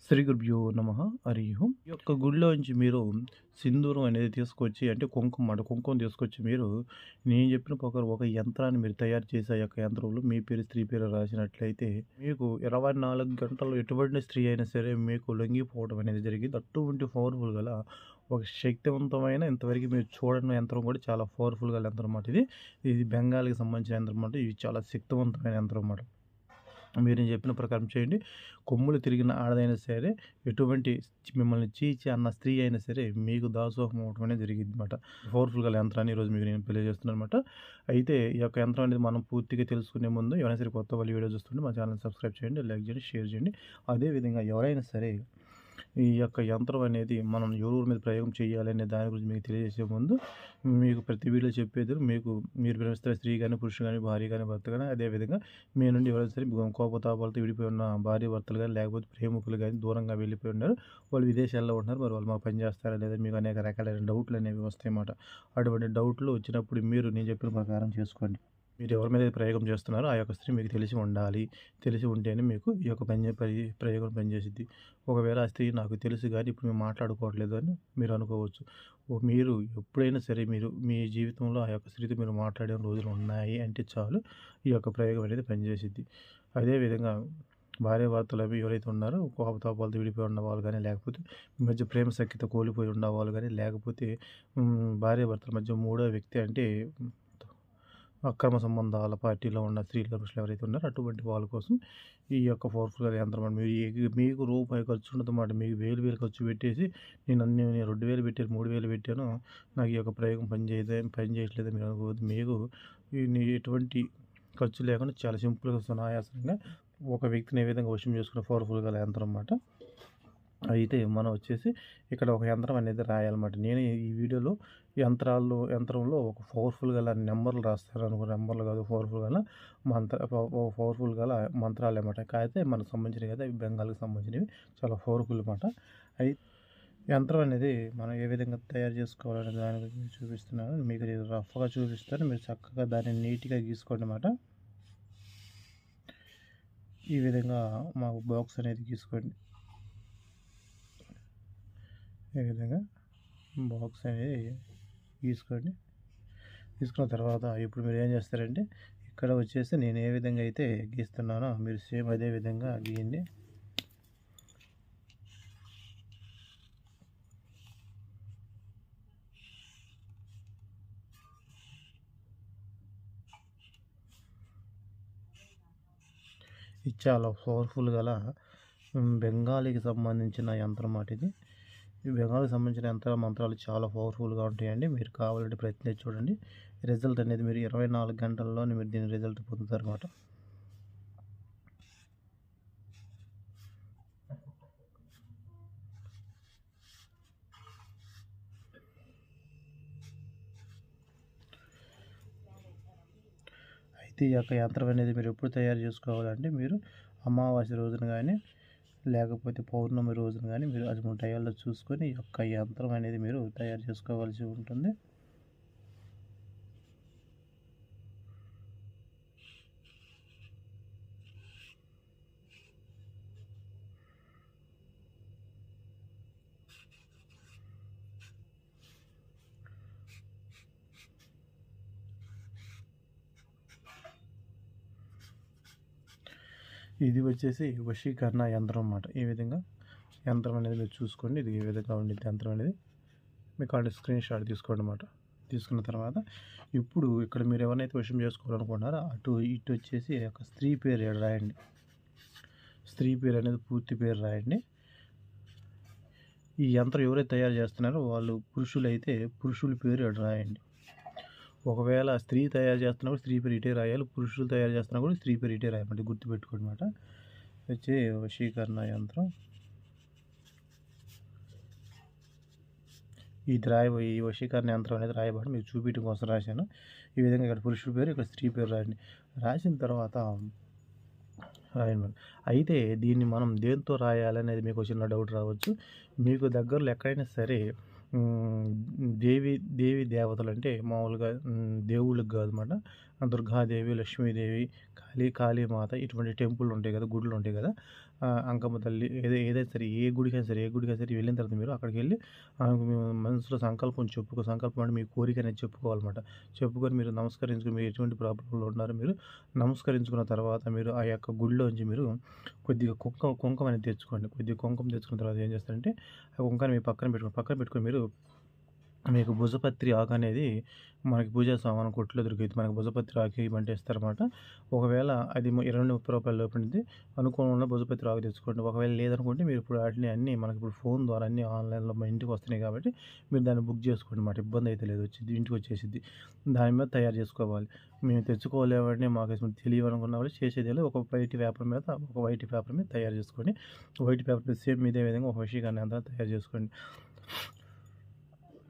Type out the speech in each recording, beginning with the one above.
శ్రీ గురుభ్యో నమః. హరి ఓం. ఈ యొక్క గుడిలోంచి మీరు సింధూరం అనేది తీసుకొచ్చి అంటే కుంకుమ తీసుకొచ్చి మీరు నేను చెప్పిన ప్రకారం ఒక యంత్రాన్ని మీరు తయారు చేసి ఆ యొక్క యంత్రంలో మీ పేరు, స్త్రీ పేరు రాసినట్లయితే మీకు 24 గంటల్లో ఎటువంటి స్త్రీ అయినా సరే మీకు లొంగిపోవడం అనేది జరిగింది. అటువంటి పవర్‌ఫుల్ గల ఒక శక్తివంతమైన ఇంతవరకు మీరు చూడని యంత్రం కూడా చాలా పవర్‌ఫుల్ గల యంత్రం అన్నమాట ఇది. ఇది బెంగాల్‌కి సంబంధించిన యంత్రం అన్నమాట. ఇది చాలా శక్తివంతమైన యంత్రం అన్నమాట. మీరు నేను చెప్పిన ప్రకారం చేయండి. కొమ్ములు తిరిగిన ఆడదైనా సరే, ఎటువంటి మిమ్మల్ని చీచి అన్న స్త్రీ అయినా సరే, మీకు దాసోహం అవ్వటం అనేది జరిగిద్దనమాట. పవర్‌ఫుల్ గల యంత్రాన్ని ఈరోజు మీకు నేను తెలియజేస్తున్నాననమాట. అయితే ఈ యొక్క యంత్రం అనేది మనం పూర్తిగా తెలుసుకునే ముందు ఎవరైనా సరే కొత్త వాళ్ళు వీడియో చూస్తుంటే మా ఛానెల్‌ని సబ్స్క్రైబ్ చేయండి, లైక్ చేయండి, షేర్ చేయండి. అదే విధంగా ఎవరైనా సరే ఈ యొక్క యంత్రం అనేది మనం ఎవరెవరి మీద ప్రయోగం చేయాలనే దాని గురించి మీకు తెలియజేసే ముందు మీకు ప్రతి వీడియోలో చెప్పేది మీరు ప్రేమిస్తున్న స్త్రీ కానీ, పురుషుడు కానీ, భార్య కానీ, భర్త కానీ అదేవిధంగా మీ నుండి ఎవరైనా సరే కోపతాపాలతో విడిపోయి ఉన్న భార్య భర్తలు కానీ, లేకపోతే ప్రేమికులు కానీ దూరంగా వెళ్ళిపోయి ఉన్నారు. వాళ్ళు విదేశాల్లో ఉంటున్నారు. మరి వాళ్ళు మాకు పని చేస్తారా లేదా మీకు అనేక రకాలైన డౌట్లు అనేవి వస్తాయన్నమాట. అటువంటి డౌట్లు వచ్చినప్పుడు మీరు నేను చెప్పిన ప్రకారం చేసుకోండి. మీరు ఎవరి మీద ప్రయోగం చేస్తున్నారో ఆ యొక్క స్త్రీ మీకు తెలిసి ఉండాలి. తెలిసి ఉంటేనే మీకు ఈ యొక్క ప్రయోగం పనిచేసిద్ది. ఒకవేళ ఆ స్త్రీ నాకు తెలుసు గానీ ఇప్పుడు మేము మాట్లాడుకోవట్లేదు అని మీరు అనుకోవచ్చు. మీరు ఎప్పుడైనా సరే మీరు మీ జీవితంలో ఆ యొక్క స్త్రీతో మీరు మాట్లాడిన రోజులు ఉన్నాయి అంటే చాలు ఈ యొక్క ప్రయోగం అనేది పనిచేసిద్ది. అదేవిధంగా భార్యాభర్తలు అవి ఎవరైతే ఉన్నారో కోపతాపాలతో విడిపోయి ఉన్నవాళ్ళు కానీ, లేకపోతే మీ మధ్య ప్రేమ సఖ్యత కోల్పోయి ఉన్నవాళ్ళు కానీ, లేకపోతే భార్యాభర్తల మధ్య మూడో వ్యక్తి అంటే అక్రమ సంబంధాల పార్టీలో ఉన్న స్త్రీలు, పురుషులు ఎవరైతే ఉన్నారో అటువంటి వాళ్ళ కోసం ఈ యొక్క పవర్‌ఫుల్ యంత్రం అని మీకు రూపాయి ఖర్చు ఉండదన్నమాట. మీకు వేలు ఖర్చు పెట్టేసి నేను 2000 పెట్టాను, 3000 పెట్టాను. నాకు ఈ యొక్క ప్రయోగం పని చేయట్లేదు మీరు అనుకోవద్దు. మీకు ఎటువంటి ఖర్చు లేకుండా చాలా సింపుల్‌గా సునాయాసంగా ఒక వ్యక్తిని ఏ విధంగా వశం చేసుకునే పవర్‌ఫుల్ గల యంత్రం అన్నమాట. అయితే మనం వచ్చేసి ఇక్కడ ఒక యంత్రం అనేది రాయాలన్నమాట. నేను ఈ వీడియోలో యంత్రంలో ఒక పవర్‌ఫుల్ గల నంబర్‌లు రాస్తాననుకో నంబర్‌లు కాదు పవర్‌ఫుల్ గల పవర్‌ఫుల్ గల మంత్రాలన్నమాట. కాకపోతే మనకు సంబంధించినవి కాదు. అవి బెంగాల్‌కి సంబంధించినవి. చాలా పవర్‌ఫుల్ మాట. అయి యంత్రం అనేది మనం ఏ విధంగా తయారు చేసుకోవాలనే దాని గురించి చూపిస్తున్నాను. మీకు నేను రఫ్‌గా చూపిస్తాను. మీరు చక్కగా దాన్ని నీట్‌గా గీసుకోండన్నమాట. ఈ విధంగా మాకు బాక్స్ అనేది గీసుకోండి. ఈ విధంగా బాక్స్ అనేది గీసుకోండి. తీసుకున్న తర్వాత ఇప్పుడు మీరు ఏం చేస్తారంటే ఇక్కడ వచ్చేసి నేను ఏ విధంగా అయితే గీస్తున్నానో మీరు సేమ్ అదే విధంగా గీయండి. ఇది చాలా పవర్‌ఫుల్ గల బెంగాలీకి సంబంధించిన యంత్రం మాట ఇది. ఈ బెంగాల్‌కి సంబంధించిన మంత్రాలు చాలా పవర్‌ఫుల్‌గా ఉంటాయండి. మీరు కావాలంటే ప్రయత్నించి చూడండి. రిజల్ట్ అనేది మీరు 24 గంటల్లోనే మీరు దీని రిజల్ట్ పొందుతారన్నమాట. అయితే ఈ యొక్క యంత్రం అనేది మీరు ఎప్పుడు తయారు చేసుకోవాలంటే మీరు అమావాస్య రోజున కానీ, లేకపోతే పౌర్ణమి రోజున కానీ మీరు అది 3 టయాల్లో చూసుకొని ఈ యొక్క యంత్రం అనేది మీరు తయారు చేసుకోవాల్సి ఉంటుంది. ఇది వచ్చేసి వశీకరణ యంత్రం అన్నమాట. ఈ విధంగా యంత్రం అనేది మీరు చూసుకోండి. ఇది ఏ విధంగా ఉండిద్ది యంత్రం అనేది మీకు కావాలంటే స్క్రీన్ షాట్ తీసుకోండి అన్నమాట. తీసుకున్న తర్వాత ఇప్పుడు ఇక్కడ మీరు ఎవరినైతే వశం చేసుకోవాలనుకుంటున్నారో ఇటు వచ్చేసి ఒక స్త్రీ పేరు ఈడ రాయండి. స్త్రీ పేరు అనేది పూర్తి పేరు రాయండి. ఈ యంత్రం ఎవరైతే తయారు చేస్తున్నారో వాళ్ళు పురుషులైతే పురుషుల పేరు ఈడ రాయండి. ఒకవేళ స్త్రీ తయారు చేస్తున్నప్పుడు స్త్రీ పేరు ఇటే రాయాలి. పురుషులు తయారు చేస్తున్నా కూడా స్త్రీ పేరు ఇటే రాయాలి. గుర్తుపెట్టుకోండి అన్నమాట. వచ్చి వశీకరణ యంత్రం ఈ వశీకరణ యంత్రం అనేది రాయబడి మీకు చూపించడం కోసం రాశాను. ఈ విధంగా ఇక్కడ పురుషుల పేరు, ఇక్కడ స్త్రీ పేరు రాయండి. రాసిన తర్వాత రాయండి. అయితే దీన్ని మనం దేంతో రాయాలనేది మీకు చిన్న డౌట్ రావచ్చు. మీకు దగ్గరలో ఎక్కడైనా సరే దేవి దేవతలు అంటే మామూలుగా దేవుళ్ళకి కాదన్నమాట. దుర్గాదేవి, లక్ష్మీదేవి, కాళీమాత ఇటువంటి టెంపుల్ ఉంటాయి కదా, గుడులు ఉంటాయి కదా, అంకమ్మ తల్లి ఏదైనా సరే ఏ గుడికైనా సరే వెళ్ళిన తర్వాత మీరు అక్కడికెళ్ళి మీ మనసులో సంకల్పం అంటే మీ కోరిక అనేది చెప్పుకోవాలన్నమాట. చెప్పుకొని మీరు నమస్కరించుకొని మీరు ఎటువంటి ప్రాబ్లంలో ఉన్నారో మీరు నమస్కరించుకున్న తర్వాత మీరు ఆ యొక్క గుడిలోంచి మీరు కొద్దిగా కుంకుమ అనేది తెచ్చుకోండి. కొద్దిగా కుంకుమ తెచ్చుకున్న తర్వాత ఏం చేస్తారంటే ఆ కుంకాన్ని మీ పక్కన పెట్టుకొని మీరు మీకు భుజపత్రి ఆకనేది మనకి పూజా సామాను కొట్టులో దొరికిద్ది. మనకు భుజపత్రి ఆకు ఇయ్యమంటే ఇస్తారనమాట. ఒకవేళ అది రూ. 20, 30 లోపుండిద్ది. అనుకూలంలో భుజపత్రి ఆకు తెచ్చుకోండి. ఒకవేళ లేదనుకుంటే మీరు ఇప్పుడు ఆటిని అన్నీ మనకిప్పుడు ఫోను ద్వారా అన్నీ ఆన్‌లైన్‌లో మన ఇంటికి వస్తున్నాయి కాబట్టి మీరు దాన్ని బుక్ చేసుకోండి మాట. ఇబ్బందయితే లేదు. వచ్చిద్ది ఇంటికొచ్చేసిద్ది. దాని మీద తయారు చేసుకోవాలి. మేము తెచ్చుకోలేమండి మాకు అసలు తెలియవనుకున్న వాళ్ళు చేసేదేం లేదు. ఒక వైట్ పేపర్ మీద తయారు చేసుకొని వైట్ పేపర్ మీద సేమ్ ఇదే విధంగా ఒక వశీకరణ యంత్రాన్ని తయారు చేసుకోండి.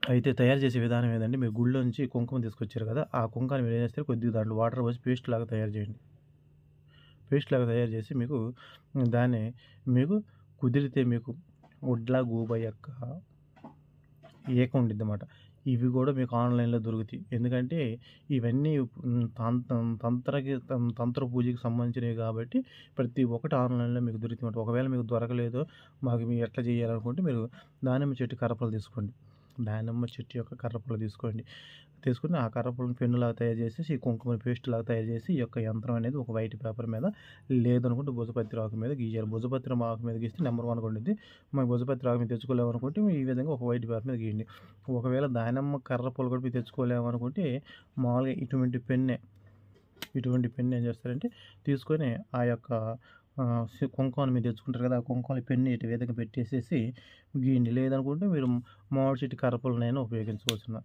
అయితే తయారు చేసే విధానం ఏదంటే మీరు గుడిలోంచి కుంకుమ తీసుకొచ్చారు కదా! ఆ కుంకాన్ని మీరేం చేస్తారు కొద్దిగా దాంట్లో వాటర్ పోసి పేస్ట్‌లాగా తయారు చేయండి. పేస్ట్‌లాగా తయారు చేసి దాన్ని మీకు కుదిరితే మీకు వడ్ల, గూబ యొక్క ఏక ఉండిద్దన్నమాట. ఇవి గూడా మీకు ఆన్‌లైన్‌లో దొరుకుతాయి. ఎందుకంటే ఇవన్నీ తంత్ర పూజకి సంబంధించినవి కాబట్టి ప్రతి ఒక్కటి ఆన్‌లైన్‌లో మీకు దొరుకుతాయన్నమాట. ఒకవేళ మీకు దొరకలేదు మీరు ఎట్లా చేయాలనుకుంటే మీరు దానిమ్మ చెట్టు కర్రపుల్ల తీసుకోండి. దానిమ్మ చెట్టు యొక్క కర్రపుల్ల తీసుకొని ఆ కర్రపుల్లని పెన్నులాగా తయారు చేసేసి, ఈ కుంకుమని పేస్ట్‌లాగా తయారు చేసి, ఈ యొక్క యంత్రం అనేది ఒక వైట్ పేపర్ మీద లేదనుకుంటే భుజపత్రి ఆకు మీద గీయాలి. భుజపత్రి ఆకు మీద గీస్తే నంబర్ 1గా ఉండిద్ది. మరి భుజపత్రి ఆకు మీద తెచ్చుకోలేమనుకుంటే ఈ విధంగా ఒక వైట్ పేపర్ మీద గీయండి. ఒకవేళ దానిమ్మ కర్రపుల్ల కూడా మీరు తెచ్చుకోలేమనుకుంటే మామూలుగా ఇటువంటి పెన్ ఏం చేస్తారంటే తీసుకొని ఆ యొక్క కుంకుమని మీరు తెచ్చుకుంటారు కదా! ఆ కుంకుమని పెన్ను ఇటు విధంగా పెట్టేసేసి గీయండి. లేదనుకుంటే మీరు మామిడి చెట్టు కర్రపుల్లనైనా ఉపయోగించవచ్చును.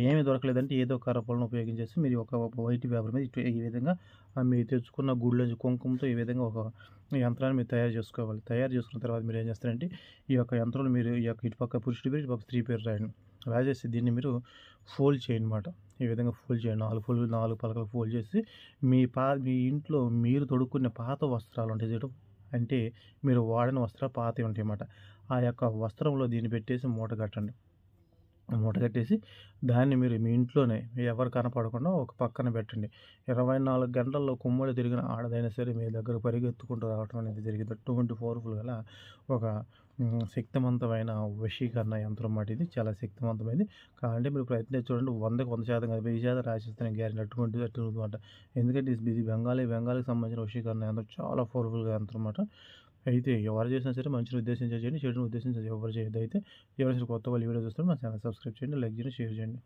ఏమి దొరకలేదంటే ఏదో కర్రపుల్లను ఉపయోగించేసి మీరు ఒక వైట్ పేపర్ మీద ఈ విధంగా మీరు తెచ్చుకున్న గుడిలోంచి కుంకుమతో ఈ విధంగా ఒక యంత్రాన్ని మీరు తయారు చేసుకోవాలి. తయారు చేసుకున్న తర్వాత మీరేం చేస్తారంటే ఈ యొక్క యంత్రంలో మీరు ఈ యొక్క ఇటుపక్క పురుషుడి పేరు, ఇటుపక్క స్త్రీ పేరు రాయండి. రాసేసి దీన్ని మీరు ఫోల్డ్ చేయండి మాట. ఈ విధంగా ఫోల్డ్ చేయండి. 4 పలకలు ఫోల్డ్ చేసి మీ ఇంట్లో మీరు తొడుక్కునే పాత వస్త్రాలుంటాయి చూడు. అంటే మీరు వాడని వస్త్రాలు పాతవి ఉంటాయన్నమాట. ఆ యొక్క వస్త్రంలో దీన్ని పెట్టేసి మూట కట్టేసి దాన్ని మీరు మీ ఇంట్లోనే ఎవరు కనపడకుండా ఒక పక్కన పెట్టండి. 24 గంటల్లో కుమ్మడి తిరిగిన ఆడదైనా సరే మీ దగ్గరకు పరిగెత్తుకుంటూ రావటం అనేది జరిగింది. అటువంటి పవర్‌ఫుల్ గల ఒక శక్తివంతమైన వశీకరణ యంత్రం మాట ఇది. చాలా శక్తివంతమైనది. కావాలంటే మీరు ప్రయత్నించి చూడండి. 100కి 100% కాదు 1000% రాసిస్తాను గ్యారంటీ. అటువంటిదన్నమాట. ఎందుకంటే ఇది బెంగాలీకి సంబంధించిన వశీకరణ యంత్రం. చాలా పవర్‌ఫుల్‌గా యంత్రం మాట. అయితే ఎవరు చేసినా సరే మంచిని ఉద్దేశించే చేయండి. చెడుని ఉద్దేశించి ఎవరు చేయొద్దు. అయితే ఎవరైనా కొత్త వాళ్ళు ఈ వీడియో చూస్తుంటే మా ఛానల్ సబ్స్క్రైబ్ చేయండి, లైక్ చేయండి, షేర్ చేయండి.